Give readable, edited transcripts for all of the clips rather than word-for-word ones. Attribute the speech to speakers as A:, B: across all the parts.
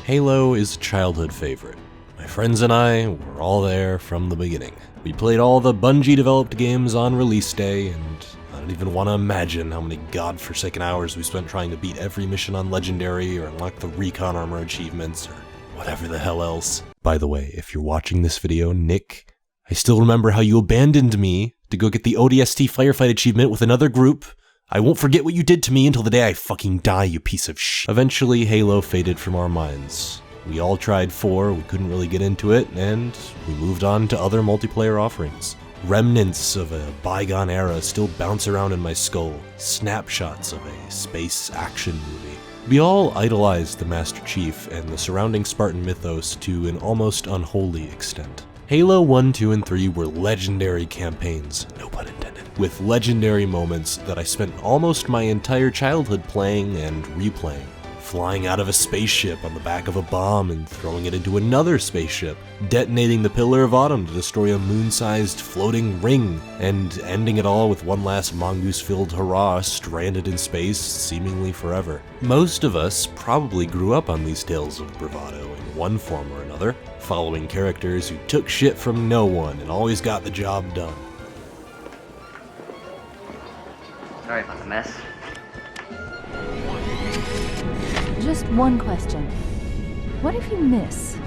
A: Halo is a childhood favorite. My friends and I were all there from the beginning. We played all the Bungie-developed games on release day, and I don't even want to imagine how many godforsaken hours we spent trying to beat every mission on Legendary or unlock the Recon Armor achievements or whatever the hell else. By the way, if you're watching this video, Nick, I still remember how you abandoned me to go get the ODST Firefight achievement with another group. I won't forget what you did to me until the day I fucking die, you piece of shit. Eventually, Halo faded from our minds. We all tried 4, we couldn't really get into it, and we moved on to other multiplayer offerings. Remnants of a bygone era still bounce around in my skull, snapshots of a space action movie. We all idolized the Master Chief and the surrounding Spartan mythos to an almost unholy extent. Halo 1, 2, and 3 were legendary campaigns, no pun intended, with legendary moments that I spent almost my entire childhood playing and replaying. Flying out of a spaceship on the back of a bomb and throwing it into another spaceship, detonating the Pillar of Autumn to destroy a moon-sized floating ring, and ending it all with one last mongoose-filled hurrah stranded in space seemingly forever. Most of us probably grew up on these tales of bravado in one form or another, following characters who took shit from no one and always got the job done.
B: Sorry about the mess.
C: Just one question. What if you miss?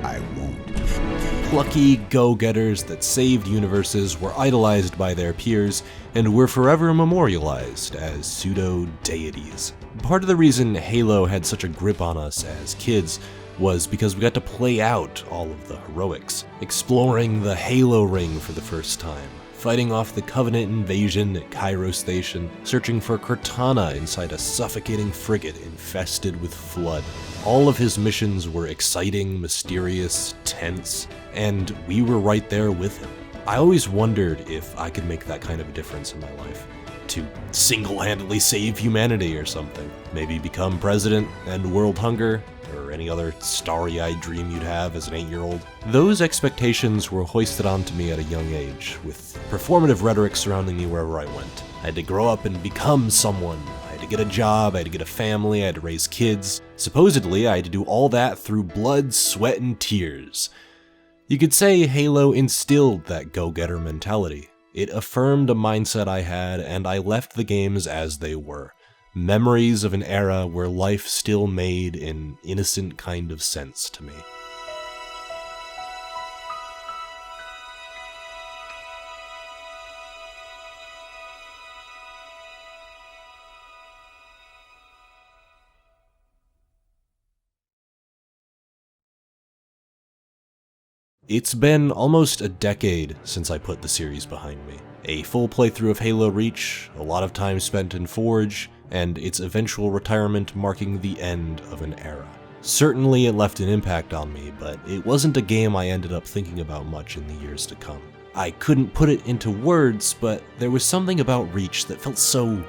D: I won't.
A: Plucky go-getters that saved universes were idolized by their peers and were forever memorialized as pseudo-deities. Part of the reason Halo had such a grip on us as kids was because we got to play out all of the heroics, exploring the Halo Ring for the first time, fighting off the Covenant invasion at Cairo Station, searching for Cortana inside a suffocating frigate infested with flood. All of his missions were exciting, mysterious, tense, and we were right there with him. I always wondered if I could make that kind of a difference in my life. To single-handedly save humanity or something. Maybe become president, end world hunger, or any other starry-eyed dream you'd have as an 8-year-old. Those expectations were hoisted onto me at a young age, with performative rhetoric surrounding me wherever I went. I had to grow up and become someone. I had to get a job, I had to get a family, I had to raise kids. Supposedly, I had to do all that through blood, sweat, and tears. You could say Halo instilled that go-getter mentality. It affirmed a mindset I had, and I left the games as they were. Memories of an era where life still made an innocent kind of sense to me. It's been almost a decade since I put the series behind me. A full playthrough of Halo Reach, a lot of time spent in Forge, and its eventual retirement marking the end of an era. Certainly it left an impact on me, but it wasn't a game I ended up thinking about much in the years to come. I couldn't put it into words, but there was something about Reach that felt so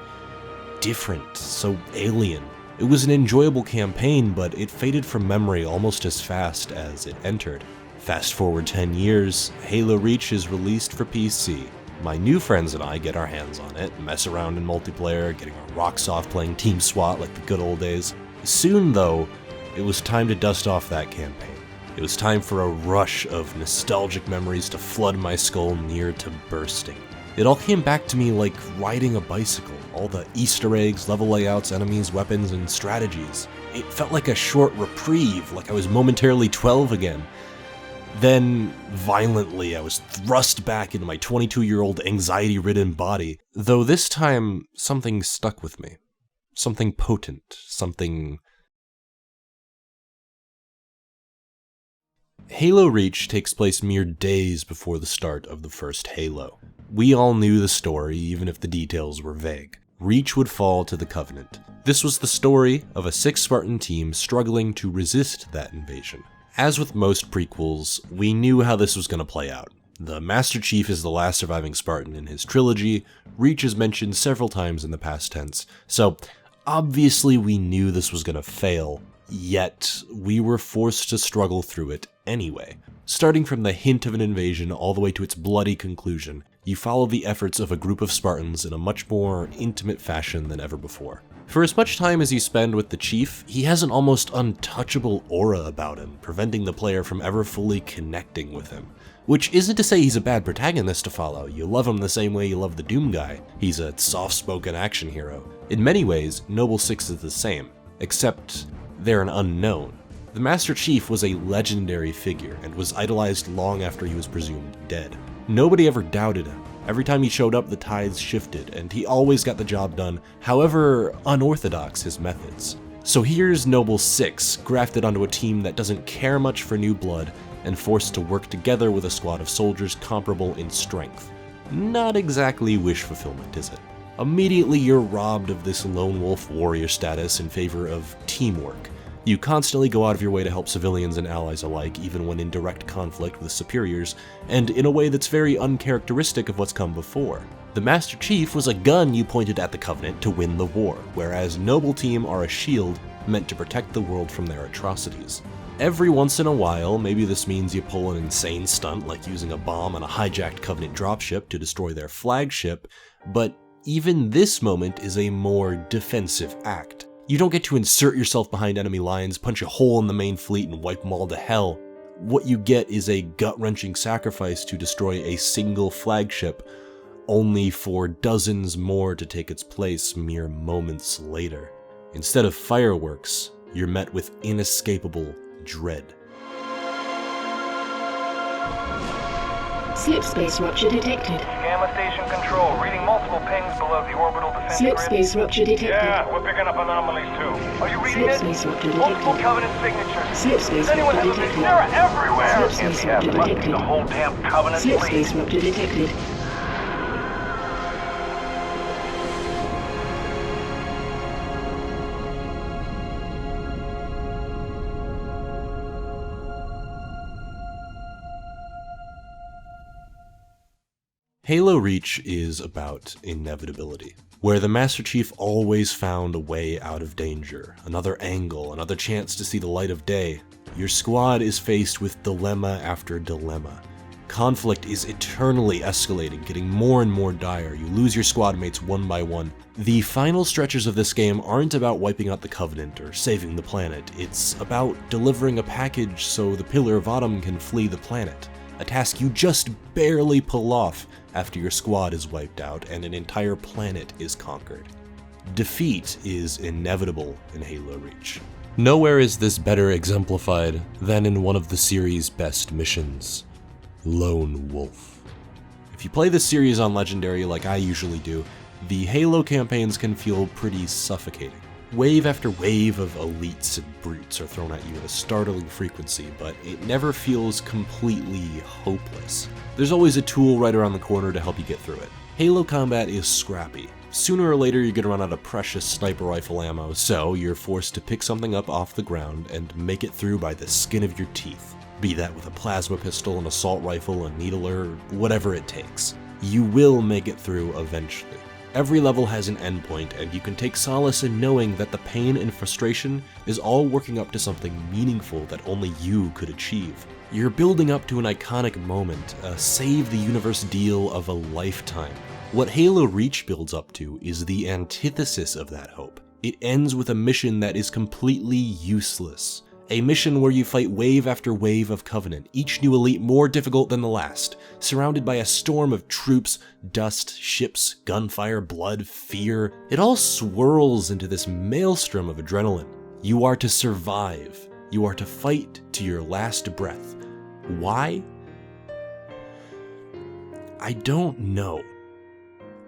A: different, so alien. It was an enjoyable campaign, but it faded from memory almost as fast as it entered. Fast forward 10 years, Halo Reach is released for PC. My new friends and I get our hands on it, mess around in multiplayer, getting our rocks off playing Team SWAT like the good old days. Soon, though, it was time to dust off that campaign. It was time for a rush of nostalgic memories to flood my skull near to bursting. It all came back to me like riding a bicycle, all the Easter eggs, level layouts, enemies, weapons, and strategies. It felt like a short reprieve, like I was momentarily 12 again. Then, violently, I was thrust back into my 22-year-old anxiety-ridden body, though this time, something stuck with me. Something potent, something... Halo Reach takes place mere days before the start of the first Halo. We all knew the story, even if the details were vague. Reach would fall to the Covenant. This was the story of a 6 Spartan team struggling to resist that invasion. As with most prequels, we knew how this was going to play out. The Master Chief is the last surviving Spartan in his trilogy, Reach is mentioned several times in the past tense, so obviously we knew this was going to fail, yet we were forced to struggle through it anyway. Starting from the hint of an invasion all the way to its bloody conclusion, you follow the efforts of a group of Spartans in a much more intimate fashion than ever before. For as much time as you spend with the Chief, he has an almost untouchable aura about him, preventing the player from ever fully connecting with him. Which isn't to say he's a bad protagonist to follow. You love him the same way you love the Doom guy. He's a soft-spoken action hero. In many ways, Noble Six is the same, except they're an unknown. The Master Chief was a legendary figure and was idolized long after he was presumed dead. Nobody ever doubted him. Every time he showed up, the tides shifted, and he always got the job done, however unorthodox his methods. So here's Noble Six, grafted onto a team that doesn't care much for new blood, and forced to work together with a squad of soldiers comparable in strength. Not exactly wish fulfillment, is it? Immediately you're robbed of this lone wolf warrior status in favor of teamwork. You constantly go out of your way to help civilians and allies alike, even when in direct conflict with superiors, and in a way that's very uncharacteristic of what's come before. The Master Chief was a gun you pointed at the Covenant to win the war, whereas Noble Team are a shield meant to protect the world from their atrocities. Every once in a while, maybe this means you pull an insane stunt like using a bomb on a hijacked Covenant dropship to destroy their flagship, but even this moment is a more defensive act. You don't get to insert yourself behind enemy lines, punch a hole in the main fleet, and wipe them all to hell. What you get is a gut-wrenching sacrifice to destroy a single flagship, only for dozens more to take its place mere moments later. Instead of fireworks, you're met with inescapable dread.
E: Slip space rupture detected.
F: Gamma station control, reading multiple pings below the orbital defense
E: Slip
F: grid.
E: space rupture detected.
F: Yeah, we're picking up anomalies too. Are you reading
E: Slip
F: it?
E: space rupture
F: Multiple
E: detected.
F: Covenant signatures.
E: Slip space
F: Does anyone
E: rupture
F: have a
E: detected.
F: They're everywhere.
E: Slip space
F: Yeah,
E: rupture
F: must be
E: detected.
F: the whole damn Covenant
E: Slip
F: fleet.
E: space rupture detected.
A: Halo Reach is about inevitability, where the Master Chief always found a way out of danger, another angle, another chance to see the light of day. Your squad is faced with dilemma after dilemma. Conflict is eternally escalating, getting more and more dire. You lose your squad mates one by one. The final stretches of this game aren't about wiping out the Covenant or saving the planet. It's about delivering a package so the Pillar of Autumn can flee the planet. A task you just barely pull off after your squad is wiped out and an entire planet is conquered. Defeat is inevitable in Halo Reach. Nowhere is this better exemplified than in one of the series' best missions, Lone Wolf. If you play this series on Legendary like I usually do, the Halo campaigns can feel pretty suffocating. Wave after wave of elites and brutes are thrown at you at a startling frequency, but it never feels completely hopeless. There's always a tool right around the corner to help you get through it. Halo combat is scrappy. Sooner or later you're gonna run out of precious sniper rifle ammo, so you're forced to pick something up off the ground and make it through by the skin of your teeth. Be that with a plasma pistol, an assault rifle, a needler, whatever it takes. You will make it through eventually. Every level has an endpoint, and you can take solace in knowing that the pain and frustration is all working up to something meaningful that only you could achieve. You're building up to an iconic moment, a save-the-universe deal of a lifetime. What Halo Reach builds up to is the antithesis of that hope. It ends with a mission that is completely useless. A mission where you fight wave after wave of Covenant, each new elite more difficult than the last, surrounded by a storm of troops, dust, ships, gunfire, blood, fear. It all swirls into this maelstrom of adrenaline. You are to survive. You are to fight to your last breath. Why? I don't know.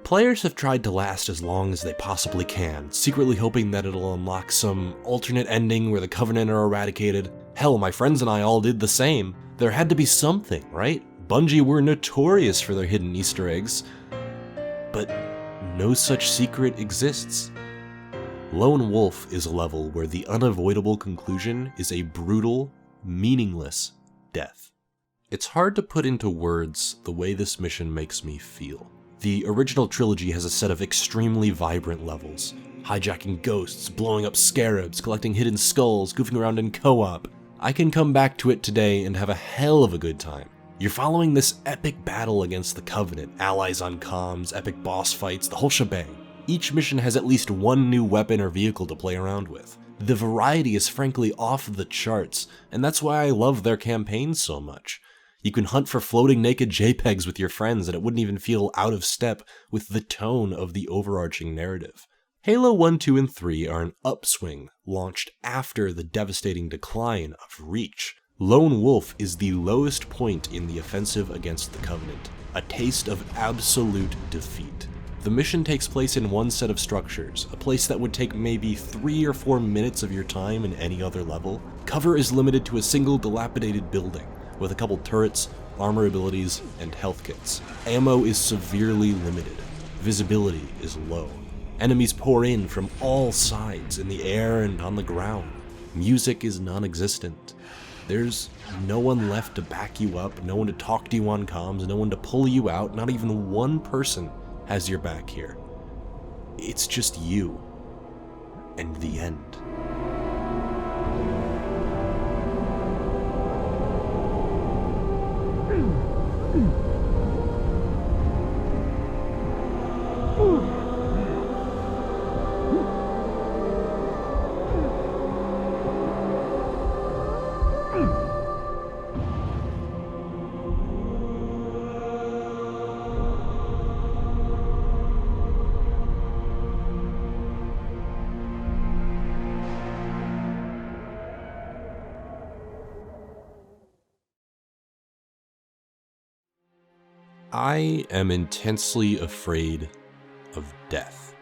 A: Players have tried to last as long as they possibly can, secretly hoping that it'll unlock some alternate ending where the Covenant are eradicated. Hell, my friends and I all did the same. There had to be something, right? Bungie were notorious for their hidden Easter eggs, but no such secret exists. Lone Wolf is a level where the unavoidable conclusion is a brutal, meaningless death. It's hard to put into words the way this mission makes me feel. The original trilogy has a set of extremely vibrant levels, hijacking ghosts, blowing up scarabs, collecting hidden skulls, goofing around in co-op. I can come back to it today and have a hell of a good time. You're following this epic battle against the Covenant, allies on comms, epic boss fights, the whole shebang. Each mission has at least one new weapon or vehicle to play around with. The variety is frankly off the charts, and that's why I love their campaigns so much. You can hunt for floating naked JPEGs with your friends and it wouldn't even feel out of step with the tone of the overarching narrative. Halo 1, 2, and 3 are an upswing launched after the devastating decline of Reach. Lone Wolf is the lowest point in the offensive against the Covenant, a taste of absolute defeat. The mission takes place in one set of structures, a place that would take maybe 3 or 4 minutes of your time in any other level. Cover is limited to a single dilapidated building, with a couple turrets, armor abilities, and health kits. Ammo is severely limited. Visibility is low. Enemies pour in from all sides, in the air and on the ground. Music is non-existent. There's no one left to back you up, no one to talk to you on comms, no one to pull you out, not even one person has your back here. It's just you. And the end. I am intensely afraid of death.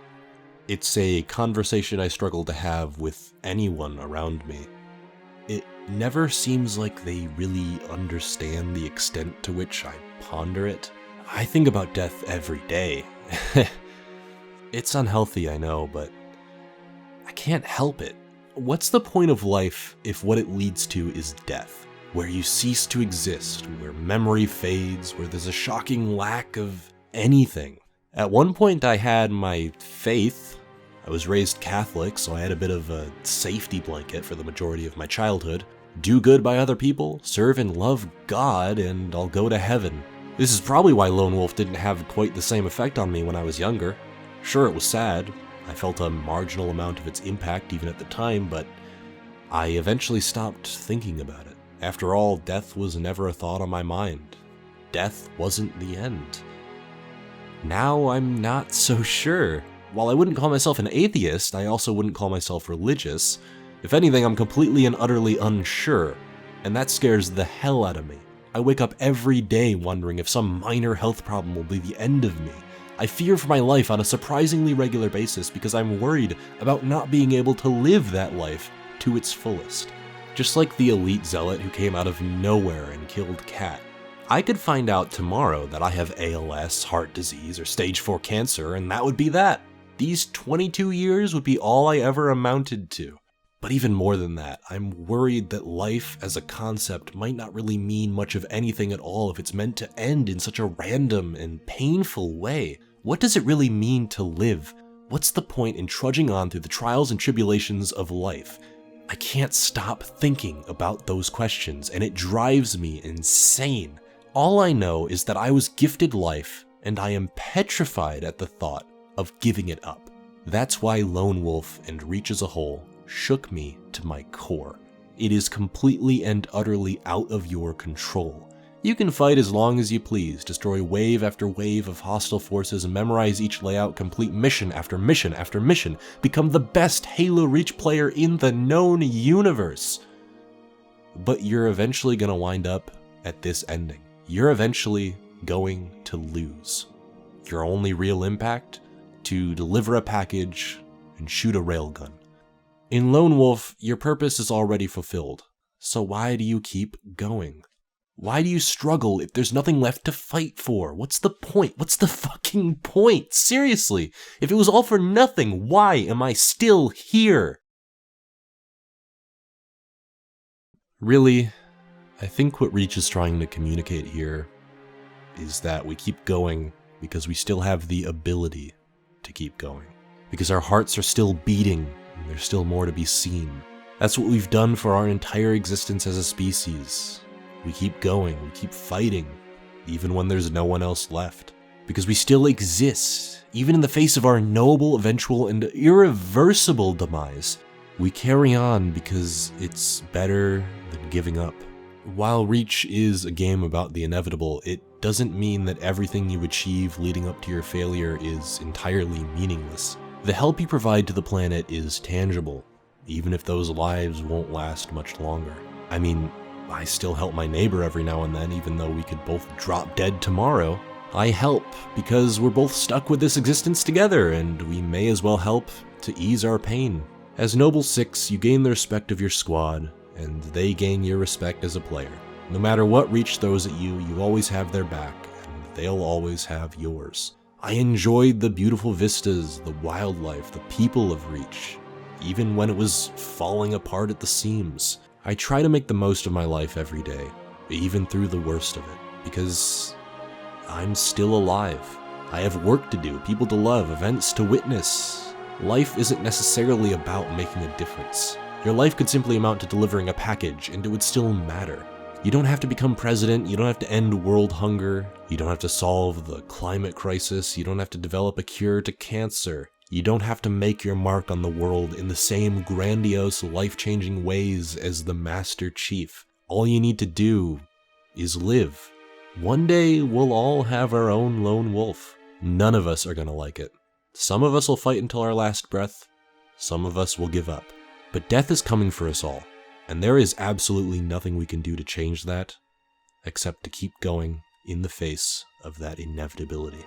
A: It's a conversation I struggle to have with anyone around me. It never seems like they really understand the extent to which I ponder it. I think about death every day. It's unhealthy, I know, but I can't help it. What's the point of life if what it leads to is death? Where you cease to exist, where memory fades, where there's a shocking lack of anything. At one point I had my faith. I was raised Catholic, so I had a bit of a safety blanket for the majority of my childhood. Do good by other people, serve and love God, and I'll go to heaven. This is probably why Lone Wolf didn't have quite the same effect on me when I was younger. Sure, it was sad. I felt a marginal amount of its impact even at the time, but I eventually stopped thinking about it. After all, death was never a thought on my mind. Death wasn't the end. Now I'm not so sure. While I wouldn't call myself an atheist, I also wouldn't call myself religious. If anything, I'm completely and utterly unsure, and that scares the hell out of me. I wake up every day wondering if some minor health problem will be the end of me. I fear for my life on a surprisingly regular basis because I'm worried about not being able to live that life to its fullest. Just like the elite zealot who came out of nowhere and killed Kat. I could find out tomorrow that I have ALS, heart disease, or stage 4 cancer, and that would be that. These 22 years would be all I ever amounted to. But even more than that, I'm worried that life as a concept might not really mean much of anything at all if it's meant to end in such a random and painful way. What does it really mean to live? What's the point in trudging on through the trials and tribulations of life? I can't stop thinking about those questions, and it drives me insane. All I know is that I was gifted life, and I am petrified at the thought of giving it up. That's why Lone Wolf and Reach as a whole shook me to my core. It is completely and utterly out of your control. You can fight as long as you please, destroy wave after wave of hostile forces, memorize each layout, complete mission after mission after mission, become the best Halo Reach player in the known universe. But you're eventually gonna wind up at this ending. You're eventually going to lose. Your only real impact? To deliver a package and shoot a railgun. In Lone Wolf, your purpose is already fulfilled, so why do you keep going? Why do you struggle if there's nothing left to fight for? What's the point? What's the fucking point? Seriously, if it was all for nothing, why am I still here? Really, I think what Reach is trying to communicate here is that we keep going because we still have the ability to keep going. Because our hearts are still beating and there's still more to be seen. That's what we've done for our entire existence as a species. We keep going, we keep fighting, even when there's no one else left. because we still exist, even in the face of our knowable, eventual, and irreversible demise. We carry on because it's better than giving up. While Reach is a game about the inevitable, it doesn't mean that everything you achieve leading up to your failure is entirely meaningless. The help you provide to the planet is tangible, even if those lives won't last much longer. I mean, I still help my neighbor every now and then, even though we could both drop dead tomorrow. I help because we're both stuck with this existence together, and we may as well help to ease our pain. As Noble Six, you gain the respect of your squad, and they gain your respect as a player. No matter what Reach throws at you, you always have their back, and they'll always have yours. I enjoyed the beautiful vistas, the wildlife, the people of Reach, even when it was falling apart at the seams. I try to make the most of my life every day, even through the worst of it, because I'm still alive. I have work to do, people to love, events to witness. Life isn't necessarily about making a difference. Your life could simply amount to delivering a package, and it would still matter. You don't have to become president, you don't have to end world hunger, you don't have to solve the climate crisis, you don't have to develop a cure to cancer. You don't have to make your mark on the world in the same grandiose, life-changing ways as the Master Chief. All you need to do is live. One day, we'll all have our own lone wolf. None of us are gonna like it. Some of us will fight until our last breath. Some of us will give up. But death is coming for us all, and there is absolutely nothing we can do to change that, except to keep going in the face of that inevitability.